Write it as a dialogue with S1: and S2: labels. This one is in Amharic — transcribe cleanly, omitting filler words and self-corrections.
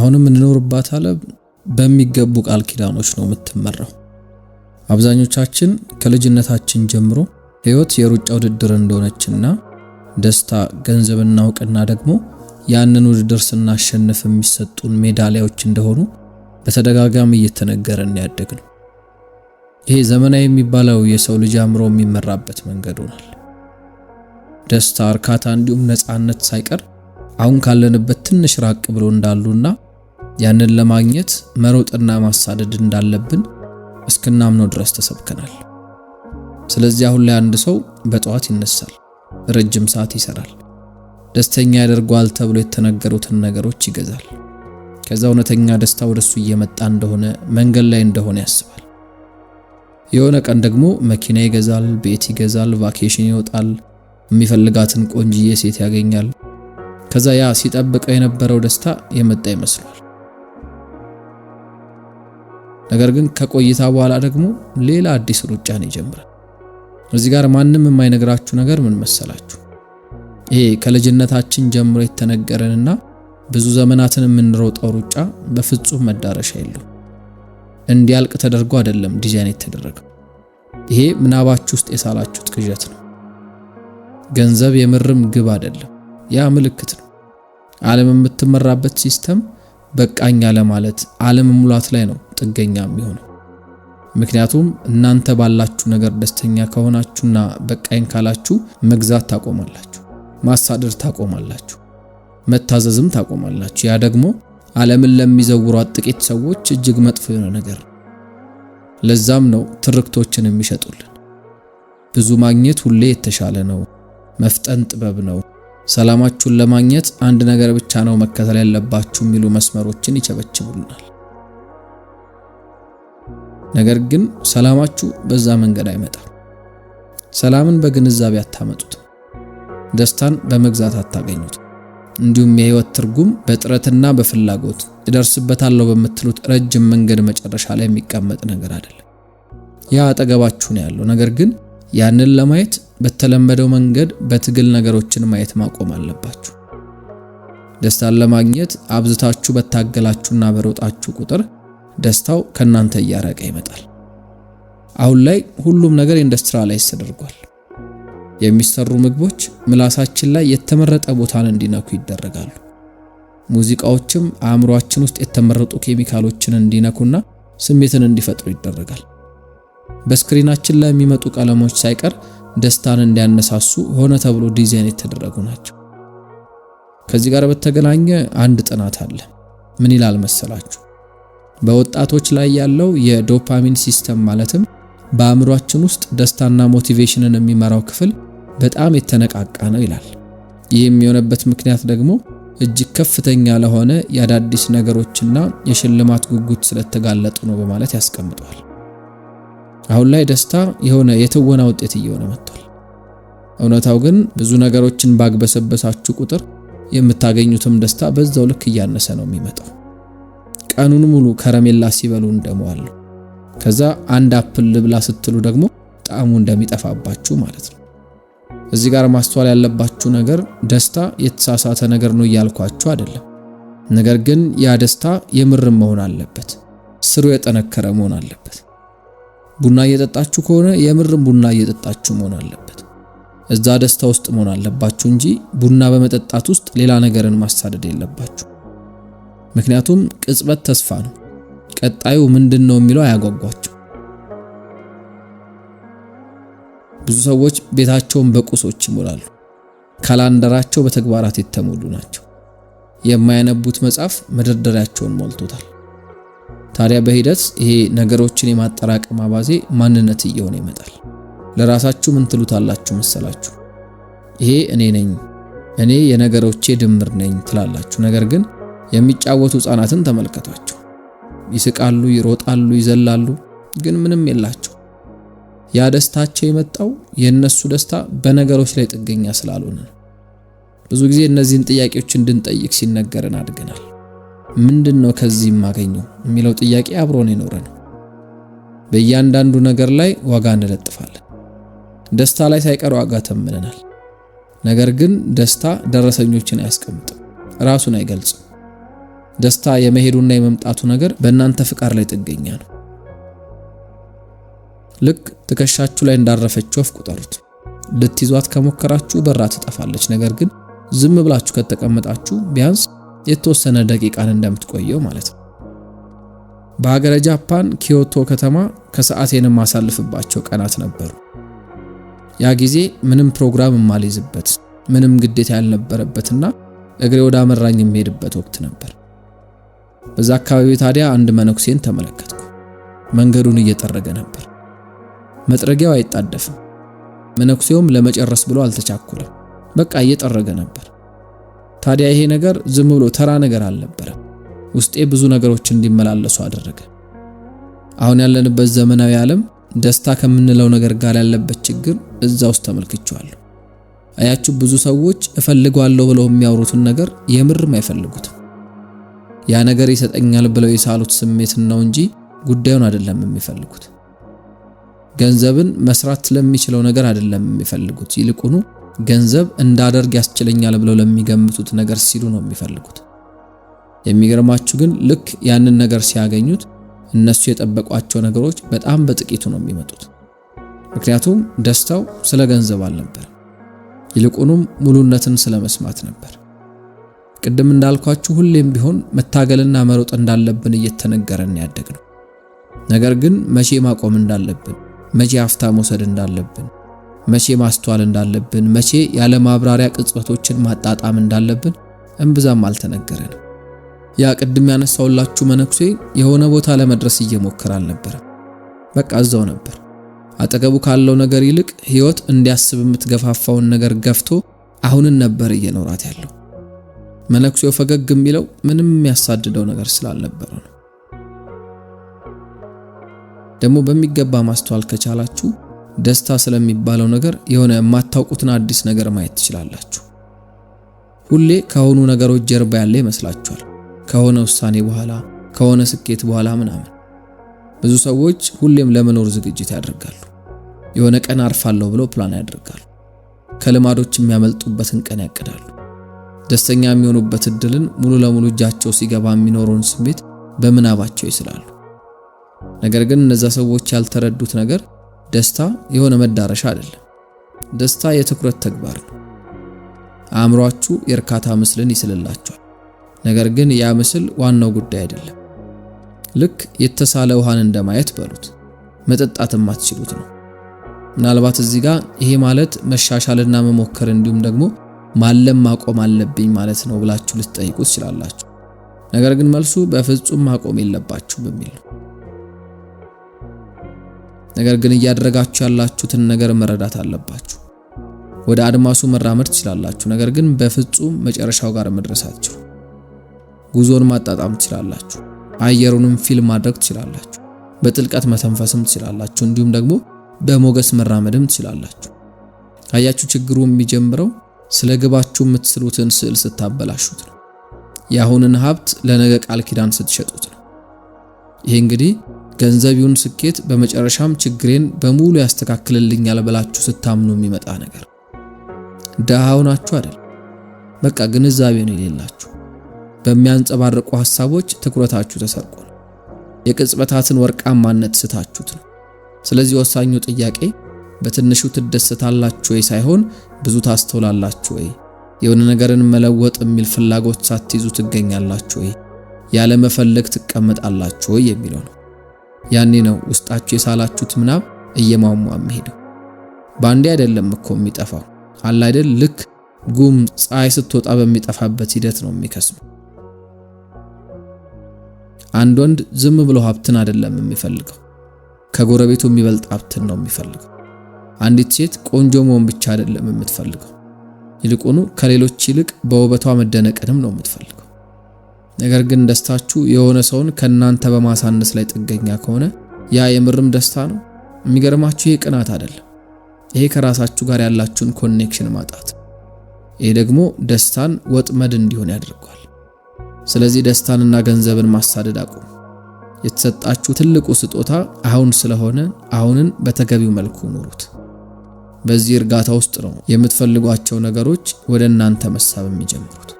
S1: አሁንም እንኖርባት ዓለም በሚገቡ ቃል ኪዳኖች ነው የምትመራው። አብዛኞቻችን ከልጅነታችን ጀምሮ ህይወት የሩጫ ውድድር እንደሆነችና ደስታ፣ ገንዘብና እውቅና ደግሞ ያንን ውድድር ስናሸንፍ የሚሰጡን ሜዳሊያዎች እንደሆኑ በተደጋጋሚ እየተነገረን ያደግነው። ይሄ ዘመናዊ የሚባለው የሰው ልጅ አእምሮ የሚመራበት መንገድ ሆኗል። ደስታ፣ እርካታ እንዲሁም ነፃነት ሳይቀር አሁን ካለንበት ትንሽ ራቅ ብሎ እንዳሉና ያንን ለማግኘት መሮጥና ማሳደድ እንዳለብን እስክናምነው ድረስ ተሰብከናል። ስለዚህ አሁን ላይ አንድ ሰው በጠዋት ይነሳል፣ ረጅም ሰዓት ይሰራል፣ ደስተኛ ያደርገዋል ተብሎ የተነገሩትን ነገሮች ይገዛል። ከዛ እውነተኛ ደስታ ወደሱ እየመጣ እንደሆነ መንገድ ላይ እንደሆነ ያስባል። የሆነ ቀን ደግሞ መኪና ይገዛል፣ ቤት ይገዛል፣ ቫኬሽን ይወጣል፣ የሚፈልጋትን ቆንጂዬ ሴት ያገኛል። ከዛ ያ ሲጠብቀው የነበረው ደስታ የመጣ ይመስላል። ነገር ግን ከቆይታ በኋላ ደግሞ ሌላ አዲስ ሩጫን ይጀምራል። እዚህ ጋር ማንም የማይነግራችሁ ነገር ምን መሰላችሁ? ይሄ ከልጅነታችን ጀምሮ የተነገረንና ብዙ ዘመናትን የምንሮጠው ሩጫ በፍጹም መዳረሻ የለውም። እንዲያልቅ ተደርጎ አይደለም ዲዛይን የተደረገው። ይሄ ምናባችሁ ውስጥ የሳላችሁት ቅዠት ነው። ገንዘብ የምርም ግብ አይደለም፣ ያ ምልክት ነው። ዓለም የምትመራበት ሲስተም በቃኛ ለማለት ዓለም ሙላት ላይ ነው ጥገኛ የሚሆነው። ምክንያቱም እናንተ ባላችሁ ነገር ደስተኛ ከሆናችሁና በቃኝ ካላችሁ መግዛት ታቆማላችሁ፣ ማሳደድ ታቆማላችሁ፣ መታዘዝም ታቆማላችሁ። ያ ደግሞ ዓለምን ለሚዘውሯት ጥቂት ሰዎች እጅግ መጥፎ የሆነ ነገር ነው። ለዛም ነው ትርክቶችን የሚሸጡልን። ብዙ ማግኘት ሁሌ የተሻለ ነው፣ መፍጠን ጥበብ ነው፣ ሰላማችሁን ለማግኘት አንድ ነገር ብቻ ነው መከተል ያለባችሁ የሚሉ መስመሮችን ይቸበችቡልናል። ነገር ግን ሰላማችሁ በዛ መንገድ አይመጣም። ሰላምን በግንዛቤ አታመጡትም። ደስታን በመግዛት አታገኙትም። እንዲሁም የህይወት ትርጉም በጥረትና በፍላጎት እደርስበታለሁ በምትሉት ረጅም መንገድ መጨረሻ ላይ የሚቀመጥ ነገር አይደለም። ያ አጠገባችሁ ነው ያለው። ነገር ግን ያንን ለማየት በተለመደው መንገድ በትግል ነገሮችን ማየት ማቆም አለባችሁ። ደስታን ለማግኘት አብዝታችሁ በታገላችሁና በሮጣችሁ ቁጥር ደስታው ከናንተ እያረቀ ይመጣል። አሁን ላይ ሁሉም ነገር ኢንዱስትሪያላይዝ ተደርጓል። የሚሰሩ ምግቦች ምላሳችን ላይ የተመረጠ ቦታን እንዲነኩ ይደረጋሉ። ሙዚቃዎችም አእምሮአችን ውስጥ የተመረጡ ኬሚካሎችን እንዲነኩና ስሜትን እንዲፈጥሩ ይደረጋል። በስክሪናችን ላይ የሚመጡ ቀለሞች ሳይቀር ደስታን እንዲያነሳሱ ሆነ ተብሎ ዲዛይን የተደረጉ ናቸው። ከዚህ ጋር በተገናኘ አንድ ጥናት አለ። ምን ይላል መሰላችሁ? በወጣቶች ላይ ያለው የዶፓሚን ሲስተም ማለትም በአእምሮአችን ውስጥ ደስታና ሞቲቬሽንን የሚመራው ክፍል በጣም የተነቃቃ ነው ይላል። ይህ የሚሆነበት ምክንያት ደግሞ እጅግ ከፍተኛ ለሆነ የአዳዲስ ነገሮችና የሽልማት ጉጉት ስለተጋለጡ ነው በማለት ያስቀምጠዋል። አሁን ላይ ደስታ የሆነ የትወና ውጤት እየሆነ መጥቷል። እውነታው ግን ብዙ ነገሮችን ባግበሰበሳችሁ ቁጥር የምታገኙትም ደስታ በዛው ልክ እያነሰ ነው የሚመጣው። ቀኑን ሙሉ ከረሜላ ሲበሉ እንደመዋል ነው። ከዛ አንድ አፕል ልብላ ስትሉ ደግሞ ጣዕሙ እንደሚጠፋባችሁ ማለት ነው። እዚህ ጋር ማስተዋል ያለባችሁ ነገር ደስታ የተሳሳተ ነገር ነው እያልኳችሁ አይደለም። ነገር ግን ያ ደስታ የምር መሆን አለበት፣ ስሩ የጠነከረ መሆን አለበት። ቡና እየጠጣችሁ ከሆነ የምርም ቡና እየጠጣችሁ መሆን አለበት። እዛ ደስታ ውስጥ መሆን አለባችሁ እንጂ ቡና በመጠጣት ውስጥ ሌላ ነገርን ማሳደድ የለባችሁ። ምክንያቱም ቅጽበት ተስፋ ነው። ቀጣዩ ምንድነው የሚለው አያጓጓችሁ። ብዙ ሰዎች ቤታቸውን በቁሶች ይሞላሉ። ካላንደራቸው በተግባራት የተሞሉ ናቸው። የማያነቡት መጽሐፍ መደርደሪያቸውን ሞልቶታል። ታዲያ በሂደት ይሄ ነገሮችን የማጠራቀም አባዜ ማንነት እየሆነ ይመጣል። ለራሳችሁ ምን ትሉታላችሁ መሰላችሁ? ይሄ እኔ ነኝ፣ እኔ የነገሮቼ ድምር ነኝ ትላላችሁ። ነገር ግን የሚጫወቱ ህፃናትን ተመልከቷቸው። ይስቃሉ፣ ይሮጣሉ፣ ይዘላሉ፣ ግን ምንም የላቸው። ያ ደስታቸው የመጣው የነሱ ደስታ በነገሮች ላይ ጥገኛ ስላልሆነ ነው። ብዙ ጊዜ እነዚህን ጥያቄዎች እንድንጠይቅ ሲነገረን አድገናል። ምንድነው ከዚህ የማገኘው የሚለው ጥያቄ አብሮን የኖረ ነው። በእያንዳንዱ ነገር ላይ ዋጋ እንለጥፋለን። ደስታ ላይ ሳይቀር ዋጋ ተምነናል። ነገር ግን ደስታ ደረሰኞችን አያስቀምጥም፣ ራሱን አይገልጽም። ደስታ የመሄዱና የመምጣቱ ነገር በእናንተ ፍቃድ ላይ ጥገኛ ነው። ልክ ትከሻችሁ ላይ እንዳረፈች ወፍ ቁጠሩት። ልትይዟት ከሞከራችሁ በራ ትጠፋለች። ነገር ግን ዝም ብላችሁ ከተቀመጣችሁ ቢያንስ የተወሰነ ደቂቃን እንደምትቆየው ማለት ነው። በሀገረ ጃፓን ኪዮቶ ከተማ ከሰዓቴን ማሳልፍባቸው ቀናት ነበሩ። ያ ጊዜ ምንም ፕሮግራም የማልይዝበት ምንም ግዴታ ያልነበረበትና እግሬ ወደ አመራኝ የሚሄድበት ወቅት ነበር። በዛ አካባቢ ታዲያ አንድ መነኩሴን ተመለከትኩ። መንገዱን እየጠረገ ነበር። መጥረጊያው አይጣደፍም። መነኩሴውም ለመጨረስ ብሎ አልተቻኮለም። በቃ እየጠረገ ነበር። ታዲያ ይሄ ነገር ዝም ብሎ ተራ ነገር አልነበረም። ውስጤ ብዙ ነገሮች እንዲመላለሱ አደረገ። አሁን ያለንበት ዘመናዊ ዓለም ደስታ ከምንለው ነገር ጋር ያለበት ችግር እዛ ውስጥ ተመልክቻለሁ። አያችሁ፣ ብዙ ሰዎች እፈልጋለሁ ብለው የሚያወሩትን ነገር የምርም አይፈልጉትም። ያ ነገር ይሰጠኛል ብለው የሳሉት ስሜት ነው እንጂ ጉዳዩን አይደለም የሚፈልጉት። ገንዘብን መስራት ስለሚችለው ነገር አይደለም የሚፈልጉት። ይልቁኑ ገንዘብ እንዳደርግ ያስችለኛል ብለው ለሚገምቱት ነገር ሲሉ ነው የሚፈልጉት። የሚገርማችሁ ግን ልክ ያንን ነገር ሲያገኙት እነሱ የጠበቋቸው ነገሮች በጣም በጥቂቱ ነው የሚመጡት። ምክንያቱም ደስታው ስለ ገንዘብ አልነበር፣ ይልቁንም ሙሉነትን ስለመስማት ነበር። ቅድም እንዳልኳችሁ ሁሌም ቢሆን መታገልና መሮጥ እንዳለብን እየተነገረን ያደግነው። ነገር ግን መቼ ማቆም እንዳለብን፣ መቼ አፍታ መውሰድ እንዳለብን፣ መቼ ማስተዋል እንዳለብን፣ መቼ ያለ ማብራሪያ ቅጽበቶችን ማጣጣም እንዳለብን እንብዛም አልተነገረንም። ያ ቅድም ያነሳውላችሁ መነኩሴ የሆነ ቦታ ለመድረስ እየሞከረ አልነበረ። በቃ እዛው ነበር። አጠገቡ ካለው ነገር ይልቅ ህይወት እንዲያስብ የምትገፋፋውን ነገር ገፍቶ አሁንን ነበር እየኖራት ያለው። መነኩሴው ፈገግ የሚለው ምንም የሚያሳድደው ነገር ስላልነበረ ነው። ደግሞ በሚገባ ማስተዋል ከቻላችሁ ደስታ ስለሚባለው ነገር የሆነ የማታውቁትን አዲስ ነገር ማየት ትችላላችሁ። ሁሌ ከሆኑ ነገሮች ጀርባ ያለ ይመስላችኋል። ከሆነ ውሳኔ በኋላ፣ ከሆነ ስኬት በኋላ ምናምን። ብዙ ሰዎች ሁሌም ለመኖር ዝግጅት ያደርጋሉ። የሆነ ቀን አርፋለሁ ብለው ፕላን ያደርጋሉ። ከልማዶች የሚያመልጡበትን ቀን ያቅዳሉ። ደስተኛ የሚሆኑበት እድልን ሙሉ ለሙሉ እጃቸው ሲገባ የሚኖረውን ስሜት በምናባቸው ይስላሉ። ነገር ግን እነዛ ሰዎች ያልተረዱት ነገር ደስታ የሆነ መዳረሻ አይደለም። ደስታ የትኩረት ተግባር ነው። አእምሯችሁ የእርካታ ምስልን ይስልላችኋል። ነገር ግን ያ ምስል ዋናው ጉዳይ አይደለም። ልክ የተሳለ ውሃን እንደማየት በሉት፣ መጠጣት የማትችሉት ነው። ምናልባት እዚህ ጋር ይሄ ማለት መሻሻልና መሞከር እንዲሁም ደግሞ ማለም ማቆም አለብኝ ማለት ነው ብላችሁ ልትጠይቁ ትችላላችሁ። ነገር ግን መልሱ በፍጹም ማቆም የለባችሁ በሚል ነው። ነገር ግን እያደረጋችሁ ያላችሁትን ነገር መረዳት አለባችሁ። ወደ አድማሱ መራመድ ትችላላችሁ፣ ነገር ግን በፍጹም መጨረሻው ጋር መድረሳችሁ። ጉዞን ማጣጣም ትችላላችሁ፣ አየሩንም ፊልም ማድረግ ትችላላችሁ፣ በጥልቀት መተንፈስም ትችላላችሁ፣ እንዲሁም ደግሞ በሞገስ መራመድም ትችላላችሁ። አያችሁ፣ ችግሩ የሚጀምረው ስለ ግባችሁ የምትስሉትን ስዕል ስታበላሹት ነው። የአሁንን ሀብት ለነገ ቃል ኪዳን ስትሸጡት ነው። ይሄ እንግዲህ ገንዘቢውን ስኬት በመጨረሻም ችግሬን በሙሉ ያስተካክልልኛል ብላችሁ ስታምኑ የሚመጣ ነገር። ደሃው ናችሁ አይደል? በቃ ግንዛቤ ነው የሌላችሁ። በሚያንጸባርቁ ሐሳቦች ትኩረታችሁ ተሰርቆ ነው። የቅጽበታትን ወርቃማነት ስታችሁት ነው። ስለዚህ ወሳኙ ጥያቄ በትንሹ ትደሰታላችሁ ወይ ሳይሆን ብዙ ታስተውላላችሁ ወይ? የሆነ ነገርን መለወጥ የሚል ፍላጎት ሳትይዙ ትገኛላችሁ ወይ? ያለ መፈለግ ትቀመጣላችሁ ወይ የሚለው ነው። ያኔ ነው ውስጣችሁ የሳላችሁት ምናብ እየማሟ የሚሄደው። ባንዴ አይደለም እኮ የሚጠፋው አለ አይደል? ልክ ጉም ፀሐይ ስትወጣ በሚጠፋበት ሂደት ነው የሚከስመው። አንድ ወንድ ዝም ብሎ ሀብትን አይደለም የሚፈልገው፣ ከጎረቤቱ የሚበልጥ ሀብትን ነው የሚፈልገው። አንዲት ሴት ቆንጆ መሆን ብቻ አይደለም የምትፈልገው፣ ይልቁኑ ከሌሎች ይልቅ በውበቷ መደነቅንም ነው የምትፈልገው። ነገር ግን ደስታችሁ የሆነ ሰውን ከናንተ በማሳነስ ላይ ጥገኛ ከሆነ ያ የምርም ደስታ ነው? የሚገርማችሁ ይሄ ቅናት አይደለም። ይሄ ከራሳችሁ ጋር ያላችሁን ኮኔክሽን ማጣት። ይሄ ደግሞ ደስታን ወጥመድ እንዲሆን ያደርጋል። ስለዚህ ደስታንና ገንዘብን ማሳደድ አቁሙ። የተሰጣችሁ ትልቁ ስጦታ አሁን ስለሆነ አሁንን በተገቢው መልኩ ኑሩት። በዚህ እርጋታ ውስጥ ነው የምትፈልጓቸው ነገሮች ወደ እናንተ መሳብ የሚጀምሩት።